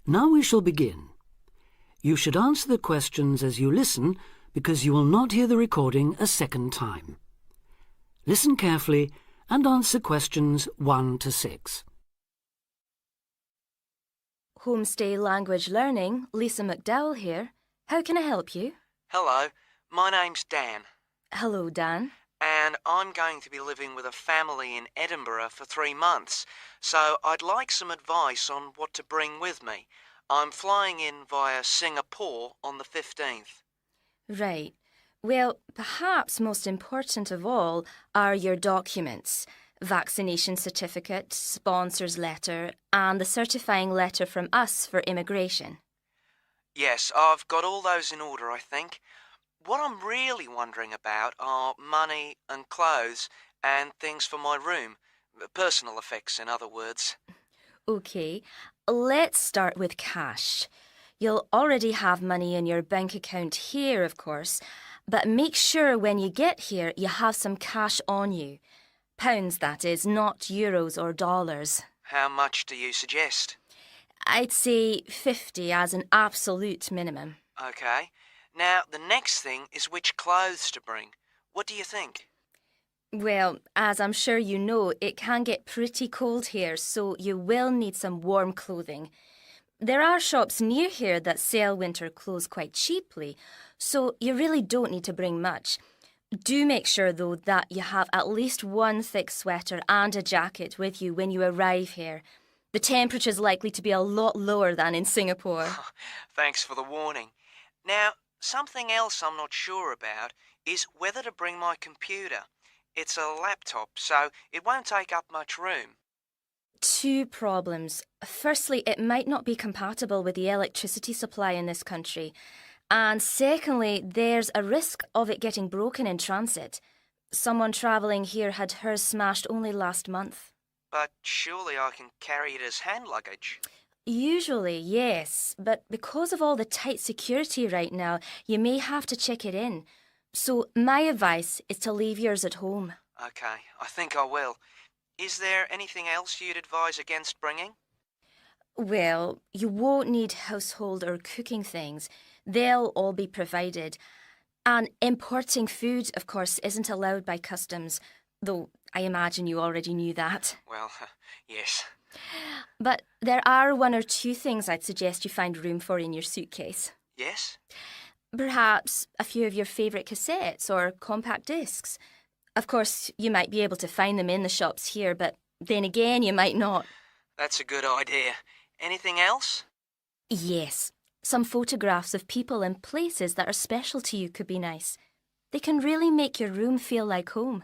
Now we shall begin. You should answer the questions as you listen because you will not hear the recording a second time. Listen carefully and answer questions 1 to 6. Homestay Language Learning, Lisa McDowell here. How can I help you? Hello, my name's Dan, Hello, Dan. and I'm going to be living with a family in Edinburgh for 3 months, so I'd like some advice on what to bring with me. I'm flying in via Singapore on the 15th. Right. Well, perhaps most important of all are your documents. Vaccination certificate, sponsor's letter, and the certifying letter from us for immigration. Yes, I've got all those in order, I think. What I'm really wondering about are money and clothes and things for my room. Personal effects, in other words. OK, let's start with cash. You'll already have money in your bank account here, of course, but make sure when you get here you have some cash on you. Pounds, that is, not euros or dollars. How much do you suggest? I'd say 50 as an absolute minimum. OK. Now, the next thing is which clothes to bring. What do you think? Well, as I'm sure you know, it can get pretty cold here, so you will need some warm clothing. There are shops near here that sell winter clothes quite cheaply, so you really don't need to bring much. Do make sure, though, that you have at least one thick sweater and a jacket with you when you arrive here. The temperature's likely to be a lot lower than in Singapore. Thanks for the warning. Now, something else I'm not sure about is whether to bring my computer. It's a laptop, so it won't take up much room. 2 problems. Firstly, it might not be compatible with the electricity supply in this country. And secondly, there's a risk of it getting broken in transit. Someone travelling here had hers smashed only last month. But surely I can carry it as hand luggage. Usually, yes, but because of all the tight security right now, you may have to check it in. So my advice is to leave yours at home. OK, I think I will. Is there anything else you'd advise against bringing? Well, you won't need household or cooking things. They'll all be provided. And importing food, of course, isn't allowed by customs, though I imagine you already knew that. Well, yes. But there are 1 or 2 things I'd suggest you find room for in your suitcase. Yes? Perhaps a few of your favourite cassettes or compact discs. Of course, you might be able to find them in the shops here, but then again, you might not. That's a good idea. Anything else? Yes, some photographs of people and places that are special to you could be nice. They can really make your room feel like home.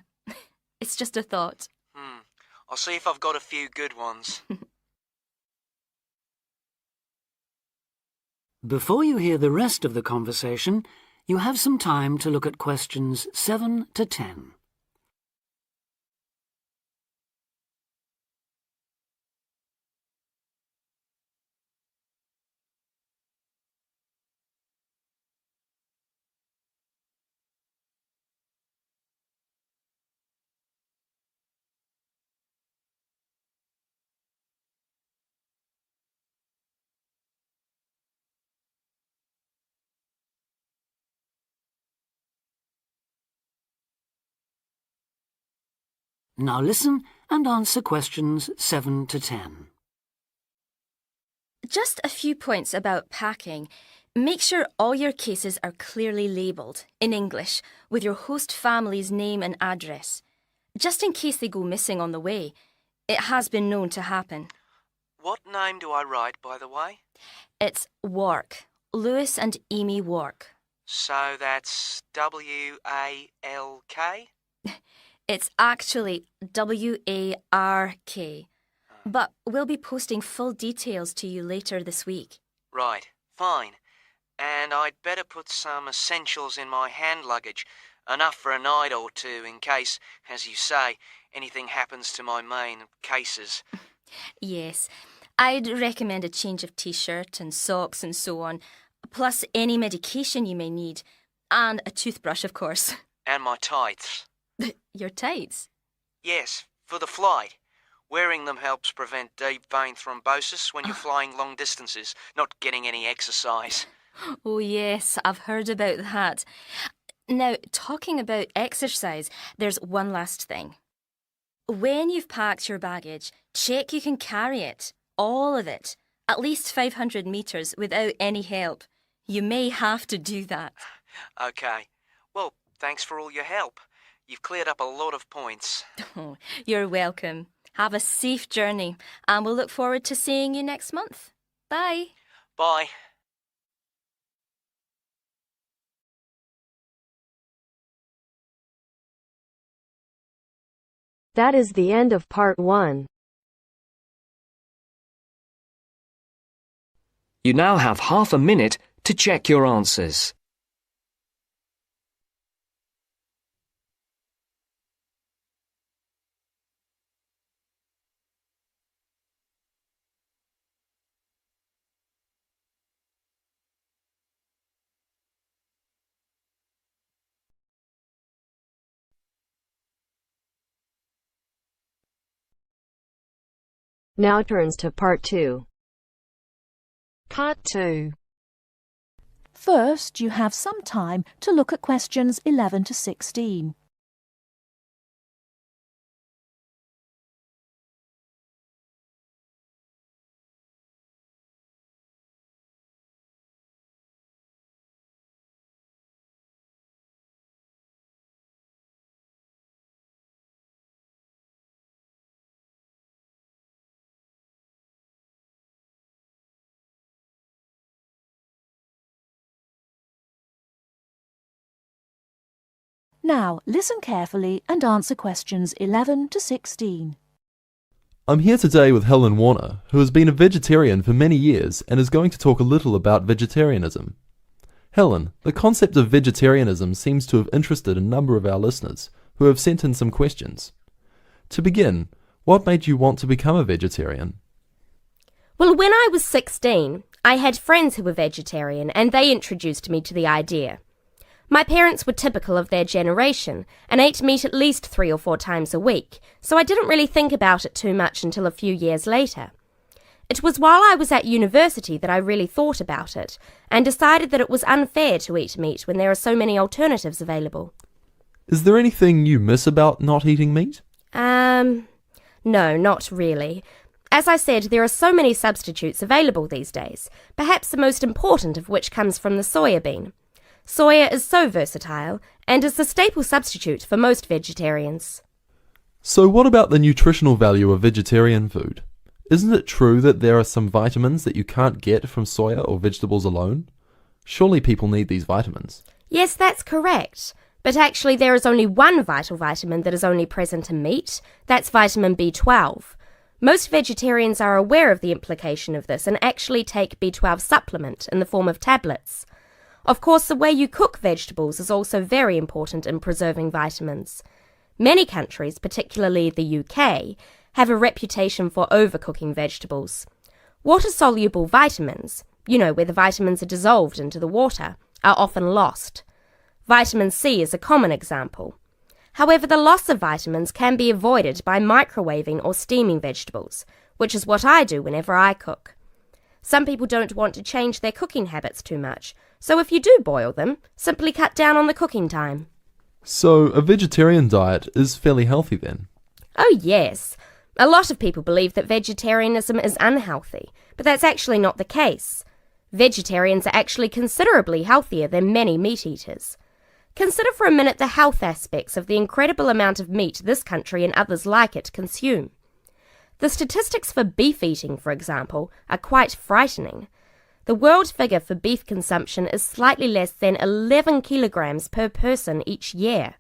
It's just a thought. I'll see if I've got a few good ones. Before you hear the rest of the conversation, you have some time to look at questions 7 to 10. Now listen and answer questions 7 to 10. Just a few points about packing. Make sure all your cases are clearly labelled, in English, with your host family's name and address. Just in case they go missing on the way. It has been known to happen. What name do I write, by the way? It's Wark. Lewis and Amy Wark. So that's W-A-L-K? It's actually W-A-R-K. But we'll be posting full details to you later this week. Right, fine. And I'd better put some essentials in my hand luggage, enough for a night or two in case, as you say, anything happens to my main cases. Yes, I'd recommend a change of t-shirt and socks and so on, plus any medication you may need, and a toothbrush, of course. And my tights. Your tights? Yes, for the flight. Wearing them helps prevent deep vein thrombosis when you're flying long distances, not getting any exercise. Oh, yes, I've heard about that. Now, talking about exercise, there's one last thing. When you've packed your baggage, check you can carry it, all of it, at least 500 metres without any help. You may have to do that. Okay. Well, thanks for all your help. You've cleared up a lot of points. Oh, you're welcome. Have a safe journey, and we'll look forward to seeing you next month. Bye. Bye. That is the end of part 1. You now have half a minute to check your answers. Now turns to part 2. Part 2. First, you have some time to look at questions 11 to 16. Now, listen carefully and answer questions 11 to 16. I'm here today with Helen Warner, who has been a vegetarian for many years and is going to talk a little about vegetarianism. Helen, the concept of vegetarianism seems to have interested a number of our listeners who have sent in some questions. To begin, what made you want to become a vegetarian? Well, when I was 16, I had friends who were vegetarian and they introduced me to the idea. My parents were typical of their generation and ate meat at least 3 or 4 times a week, so I didn't really think about it too much until a few years later. It was while I was at university that I really thought about it and decided that it was unfair to eat meat when there are so many alternatives available. Is there anything you miss about not eating meat? No, not really. As I said, there are so many substitutes available these days, perhaps the most important of which comes from the soya bean. Soya is so versatile and is the staple substitute for most vegetarians. So what about the nutritional value of vegetarian food? Isn't it true that there are some vitamins that you can't get from soya or vegetables alone? Surely people need these vitamins. Yes, that's correct. But actually there is only one vital vitamin that is only present in meat. That's vitamin B12. Most vegetarians are aware of the implication of this and actually take B12 supplement in the form of tablets. Of course, the way you cook vegetables is also very important in preserving vitamins. Many countries, particularly the UK, have a reputation for overcooking vegetables. Water-soluble vitamins, where the vitamins are dissolved into the water, are often lost. Vitamin C is a common example. However, the loss of vitamins can be avoided by microwaving or steaming vegetables, which is what I do whenever I cook. Some people don't want to change their cooking habits too much, so if you do boil them, simply cut down on the cooking time. So a vegetarian diet is fairly healthy then? Oh yes. A lot of people believe that vegetarianism is unhealthy, but that's actually not the case. Vegetarians are actually considerably healthier than many meat eaters. Consider for a minute the health aspects of the incredible amount of meat this country and others like it consume. The statistics for beef eating, for example, are quite frightening. The world figure for beef consumption is slightly less than 11 kilograms per person each year.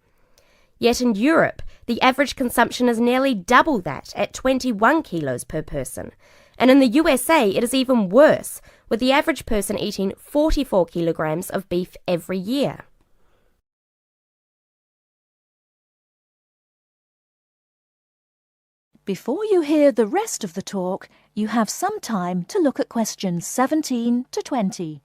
Yet in Europe, the average consumption is nearly double that at 21 kilos per person. And in the USA, it is even worse, with the average person eating 44 kilograms of beef every year. Before you hear the rest of the talk, you have some time to look at questions 17 to 20.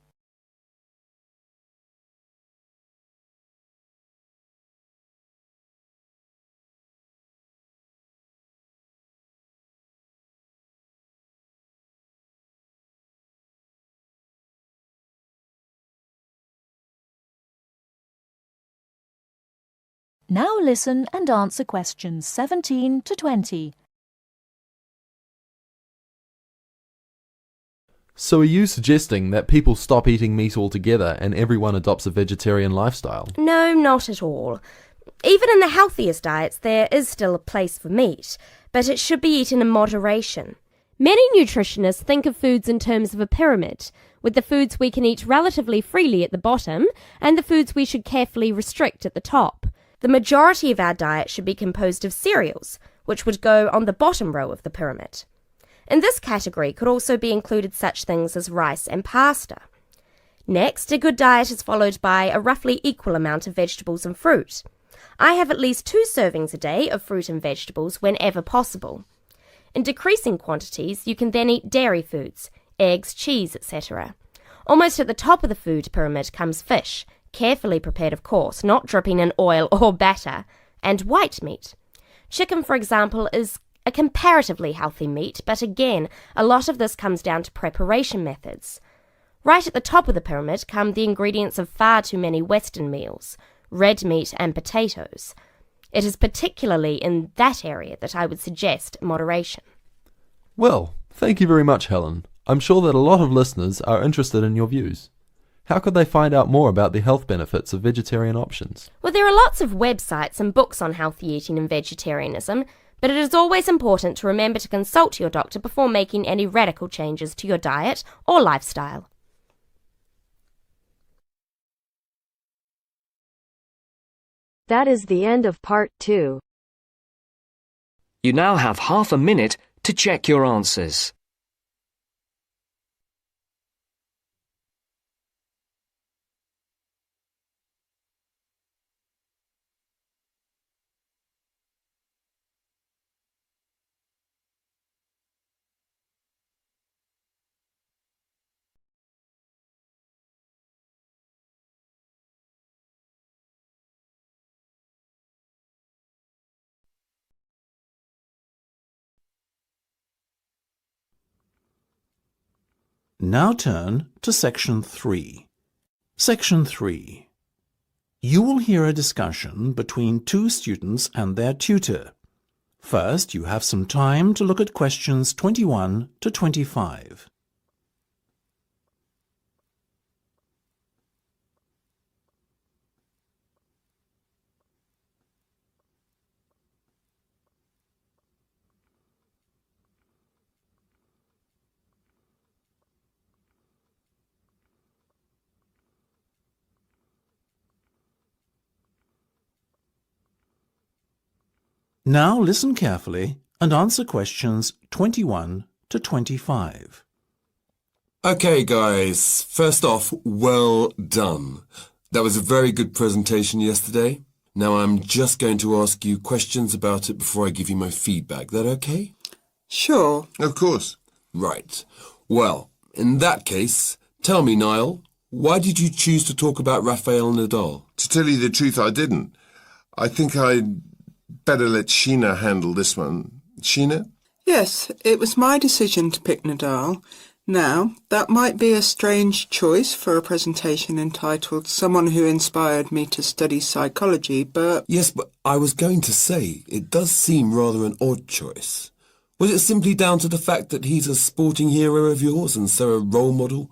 Now listen and answer questions 17 to 20. So are you suggesting that people stop eating meat altogether and everyone adopts a vegetarian lifestyle? No, not at all. Even in the healthiest diets, there is still a place for meat, but it should be eaten in moderation. Many nutritionists think of foods in terms of a pyramid, with the foods we can eat relatively freely at the bottom and the foods we should carefully restrict at the top. The majority of our diet should be composed of cereals, which would go on the bottom row of the pyramid. In this category could also be included such things as rice and pasta. Next, a good diet is followed by a roughly equal amount of vegetables and fruit. I have at least 2 servings a day of fruit and vegetables whenever possible. In decreasing quantities, you can then eat dairy foods, eggs, cheese, etc. Almost at the top of the food pyramid comes fish, carefully prepared of course, not dripping in oil or batter, and white meat. Chicken, for example, is a comparatively healthy meat, but again, a lot of this comes down to preparation methods. Right at the top of the pyramid come the ingredients of far too many Western meals, red meat and potatoes. It is particularly in that area that I would suggest moderation. Well, thank you very much, Helen. I'm sure that a lot of listeners are interested in your views. How could they find out more about the health benefits of vegetarian options? Well, there are lots of websites and books on healthy eating and vegetarianism, but it is always important to remember to consult your doctor before making any radical changes to your diet or lifestyle. That is the end of part 2. You now have half a minute to check your answers. Now turn to Section 3. Section 3. You will hear a discussion between 2 students and their tutor. First, you have some time to look at questions 21 to 25. Now listen carefully and answer questions 21 to 25. Okay, guys. First off, well done. That was a very good presentation yesterday. Now I'm just going to ask you questions about it before I give you my feedback. That okay? Sure. Of course. Right. Well, in that case, tell me, Niall, why did you choose to talk about Rafael Nadal? To tell you the truth, I didn't. I think I'd better let Sheena handle this one. Sheena? Yes, it was my decision to pick Nadal. Now, that might be a strange choice for a presentation entitled Someone Who Inspired Me to Study Psychology, but... Yes, but I was going to say, it does seem rather an odd choice. Was it simply down to the fact that he's a sporting hero of yours and so a role model?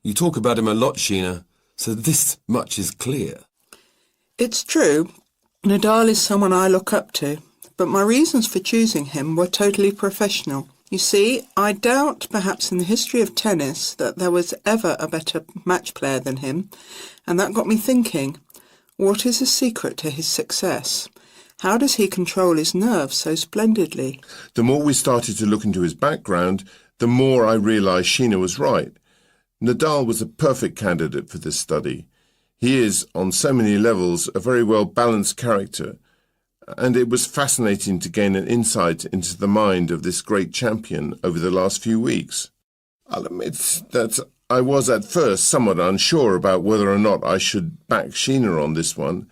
You talk about him a lot, Sheena, so this much is clear. It's true. Nadal is someone I look up to, but my reasons for choosing him were totally professional. You see, I doubt perhaps in the history of tennis that there was ever a better match player than him, and that got me thinking, what is the secret to his success? How does he control his nerves so splendidly? The more we started to look into his background, the more I realised Sheena was right. Nadal was a perfect candidate for this study. He is, on so many levels, a very well-balanced character, and it was fascinating to gain an insight into the mind of this great champion over the last few weeks. I'll admit that I was at first somewhat unsure about whether or not I should back Sheena on this one,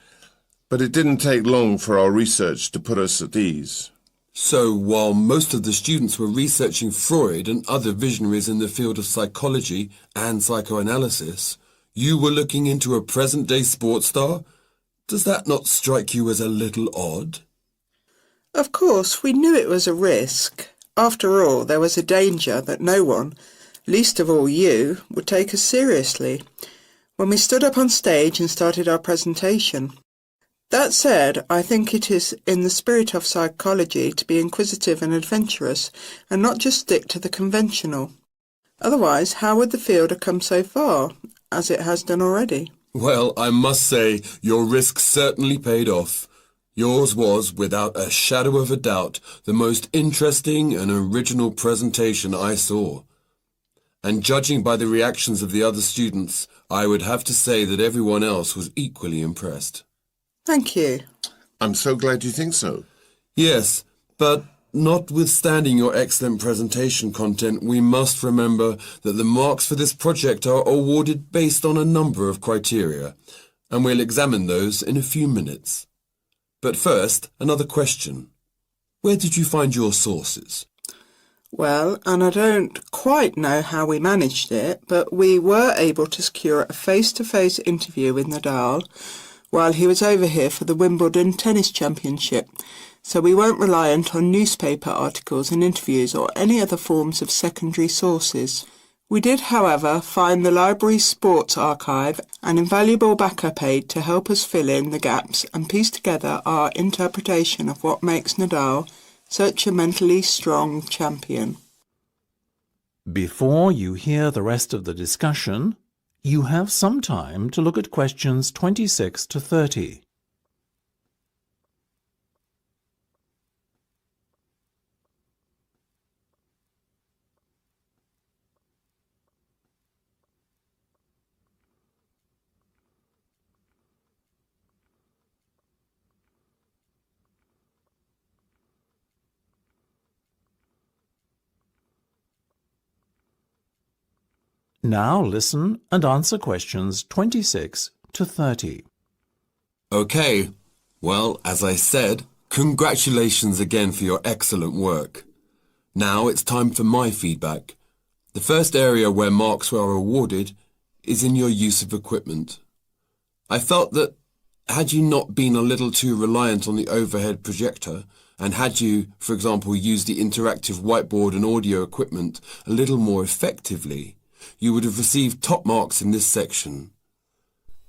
but it didn't take long for our research to put us at ease. So, while most of the students were researching Freud and other visionaries in the field of psychology and psychoanalysis, you were looking into a present-day sports star? Does that not strike you as a little odd? Of course, we knew it was a risk. After all, there was a danger that no one, least of all you, would take us seriously when we stood up on stage and started our presentation. That said, I think it is in the spirit of psychology to be inquisitive and adventurous and not just stick to the conventional. Otherwise, how would the field have come so far, as it has done already? Well, I must say, your risk certainly paid off. Yours was, without a shadow of a doubt, the most interesting and original presentation I saw. And judging by the reactions of the other students, I would have to say that everyone else was equally impressed. Thank you. I'm so glad you think so. Yes, but notwithstanding your excellent presentation content, we must remember that the marks for this project are awarded based on a number of criteria, and we'll examine those in a few minutes. But first, another question. Where did you find your sources? Well, and I don't quite know how we managed it, but we were able to secure a face-to-face interview with Nadal while he was over here for the Wimbledon Tennis Championship, so we weren't reliant on newspaper articles and interviews or any other forms of secondary sources. We did, however, find the library's sports archive an invaluable backup aid to help us fill in the gaps and piece together our interpretation of what makes Nadal such a mentally strong champion. Before you hear the rest of the discussion, you have some time to look at questions 26 to 30. Now listen and answer questions 26 to 30. Okay, well, as I said, congratulations again for your excellent work. Now it's time for my feedback. The first area where marks were awarded is in your use of equipment. I felt that had you not been a little too reliant on the overhead projector, and had you, for example, used the interactive whiteboard and audio equipment a little more effectively, you would have received top marks in this section.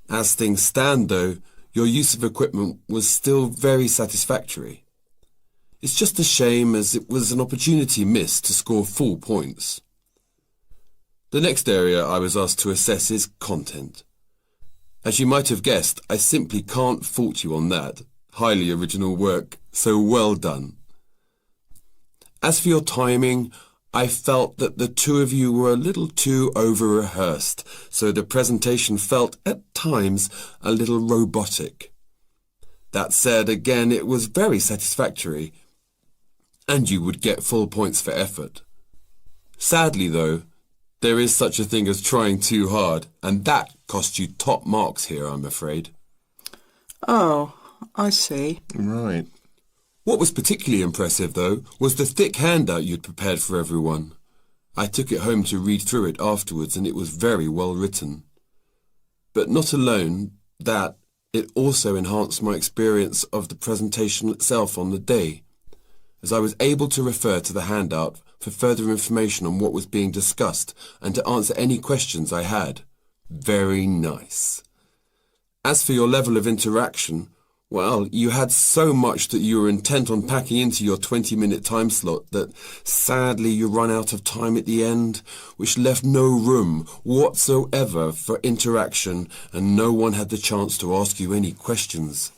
As things stand, though, your use of equipment was still very satisfactory. It's just a shame as it was an opportunity missed to score full points. The next area I was asked to assess is content. As you might have guessed, I simply can't fault you on that. Highly original work, so well done. As for your timing, I felt that the two of you were a little too over-rehearsed, so the presentation felt, at times, a little robotic. That said, again, it was very satisfactory, and you would get full points for effort. Sadly, though, there is such a thing as trying too hard, and that cost you top marks here, I'm afraid. Oh, I see. Right. What was particularly impressive, though, was the thick handout you'd prepared for everyone. I took it home to read through it afterwards, and it was very well written. But not alone that, it also enhanced my experience of the presentation itself on the day, as I was able to refer to the handout for further information on what was being discussed and to answer any questions I had. Very nice. As for your level of interaction, well, you had so much that you were intent on packing into your 20-minute time slot that sadly you run out of time at the end, which left no room whatsoever for interaction and no one had the chance to ask you any questions.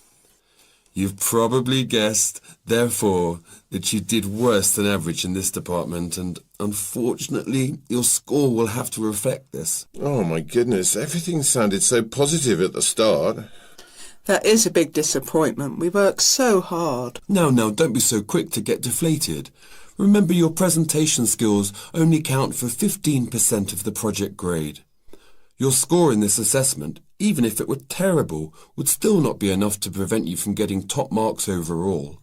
You've probably guessed, therefore, that you did worse than average in this department, and unfortunately, your score will have to reflect this. Oh my goodness, everything sounded so positive at the start. That is a big disappointment. We worked so hard. Now, don't be so quick to get deflated. Remember, your presentation skills only count for 15% of the project grade. Your score in this assessment, even if it were terrible, would still not be enough to prevent you from getting top marks overall.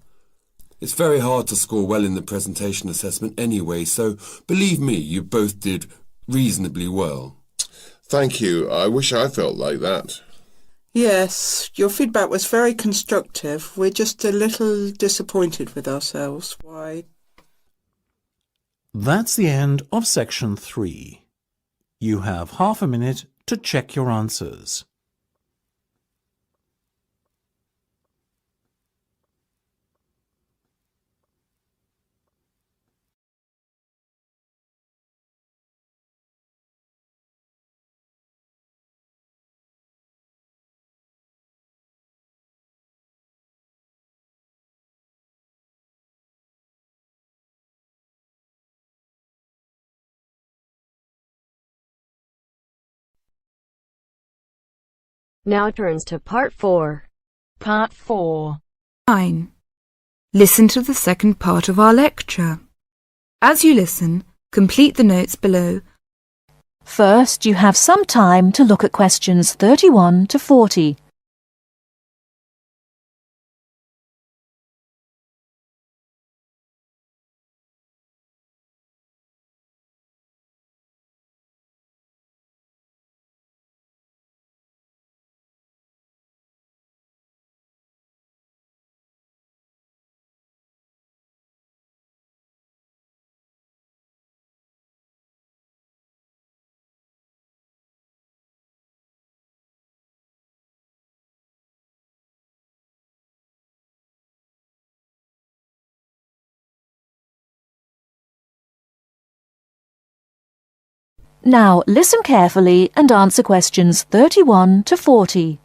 It's very hard to score well in the presentation assessment anyway, so believe me, you both did reasonably well. Thank you. I wish I felt like that. Yes, your feedback was very constructive. We're just a little disappointed with ourselves. Why? That's the end of section 3. You have half a minute to check your answers. Now turns to part 4. Part 4. 9. Listen to the second part of our lecture. As you listen, complete the notes below. First, you have some time to look at questions 31 to 40. Now listen carefully and answer questions 31 to 40.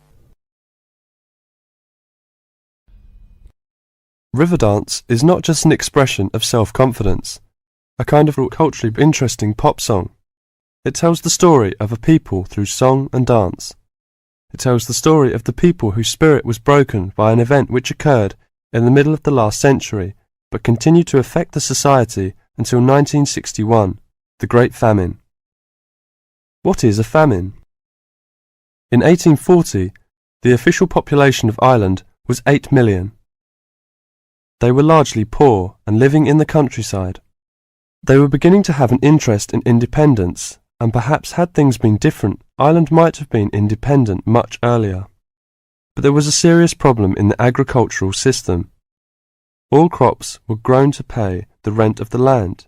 Riverdance is not just an expression of self-confidence, a kind of culturally interesting pop song. It tells the story of a people through song and dance. It tells the story of the people whose spirit was broken by an event which occurred in the middle of the last century, but continued to affect the society until 1961, the Great Famine. What is a famine? In 1840, the official population of Ireland was 8 million. They were largely poor and living in the countryside. They were beginning to have an interest in independence, and perhaps had things been different, Ireland might have been independent much earlier. But there was a serious problem in the agricultural system. All crops were grown to pay the rent of the land,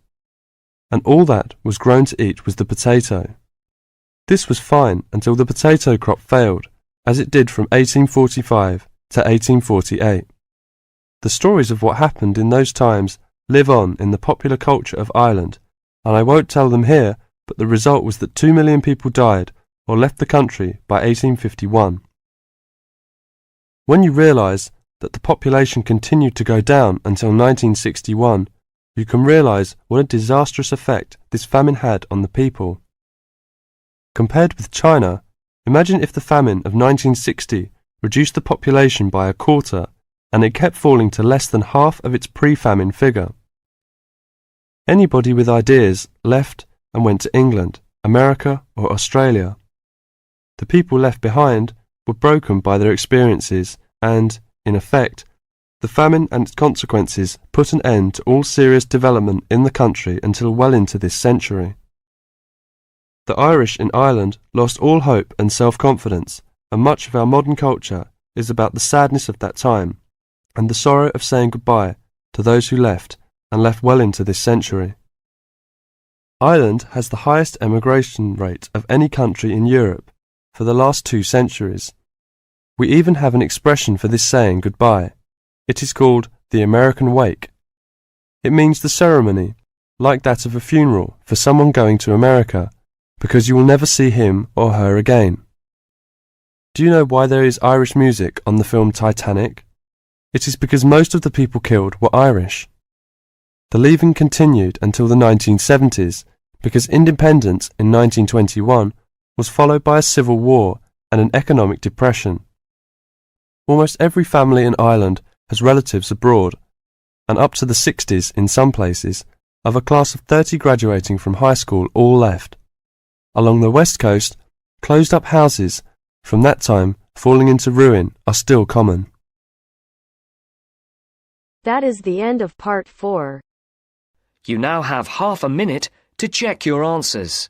and all that was grown to eat was the potato. This was fine until the potato crop failed, as it did from 1845 to 1848. The stories of what happened in those times live on in the popular culture of Ireland, and I won't tell them here, but the result was that 2 million people died or left the country by 1851. When you realise that the population continued to go down until 1961, you can realise what a disastrous effect this famine had on the people. Compared with China, imagine if the famine of 1960 reduced the population by a quarter and it kept falling to less than half of its pre-famine figure. Anybody with ideas left and went to England, America or Australia. The people left behind were broken by their experiences and, in effect, the famine and its consequences put an end to all serious development in the country until well into this century. The Irish in Ireland lost all hope and self-confidence, and much of our modern culture is about the sadness of that time and the sorrow of saying goodbye to those who left and left well into this century. Ireland has the highest emigration rate of any country in Europe for the last 2 centuries. We even have an expression for this saying goodbye. It is called the American wake. It means the ceremony, like that of a funeral for someone going to America, because you will never see him or her again. Do you know why there is Irish music on the film Titanic? It is because most of the people killed were Irish. The leaving continued until the 1970s, because independence in 1921 was followed by a civil war and an economic depression. Almost every family in Ireland has relatives abroad, and up to the 60s in some places, of a class of 30 graduating from high school all left. Along the west coast, closed-up houses, from that time falling into ruin, are still common. That is the end of part 4. You now have half a minute to check your answers.